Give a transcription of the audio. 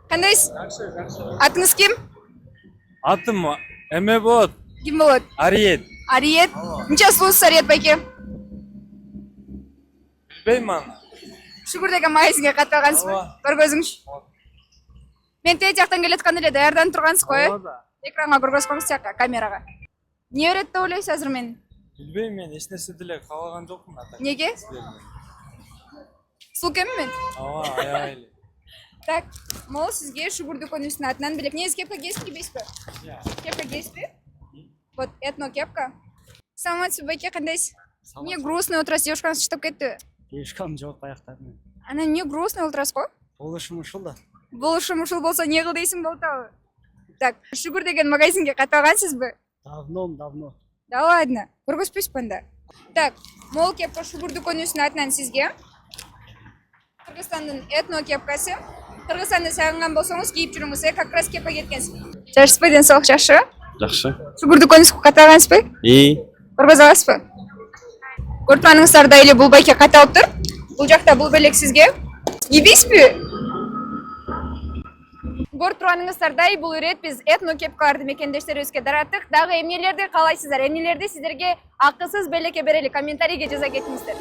Кандайсыз? Атыңыз ким? Атым эме болот. Ким болот? Ариет. Ариет. Нече жылсыз Ариет байке? Билбейм аны. Шүгүр деген магазинге катталгансызбы? Көргөзүңүз. Мен тээ жактан келаткан эле даярданып тургансыз го, э? Экранга көргөзгөңүз жакка, камерага. Не өрөт деп ойлойсуз азыр мени? Билбейм, мен эч нерсе деле каалаган жокмун ата. Неге? Сул кемби мен? Ооба, аябай эле. Так, могу сизге Шүгүр дүкөнүбүздүн атынан белек. Негизи кепка кийесизби, кийбейсизби? Кепка кийесизби? Вот этно кепка. Саламатсызбы байке, кандайсыз? Не грустный отырасыз, девушкаңыз чыштап кеттиби? Девушкам жок аяктан. Ана не грустный отырасыз го? Болушум ушул да. Болушум ушул болсо не кыл дейсиң болтабы? Так, Шүгүр деген магазинге катталгансызбы? Давно. Да ладно, көргөзбөйсүзбү анда? Так, могул кепка Шүгүр дүкөнүбүздүн атынан сизге. Кыргызстандын этно кепкасы. Кыргызстанды сагынган болсоңуз кийип жүрүңүз, как раз кепка кеткенсиз. Жакшысызбы, ден соолук жакшы? Жакшы. Шүгүр дүкөнүбүзгө катталгансызбы? Көргөзө аласызбы? Көрүп турганыңыздарда эле бул байке катталыптыр. Бул жакта бул белек сизге. Кийбейсизби? Көрүп турганыңыздардай бул ирет биз этно кепкаларды мекендештерибизге тараттык. Дагы эмнелерди каалайсыздар? Эмнелерди сиздерге акысыз белекке берели? Комментарийге жаза кетиңиздер.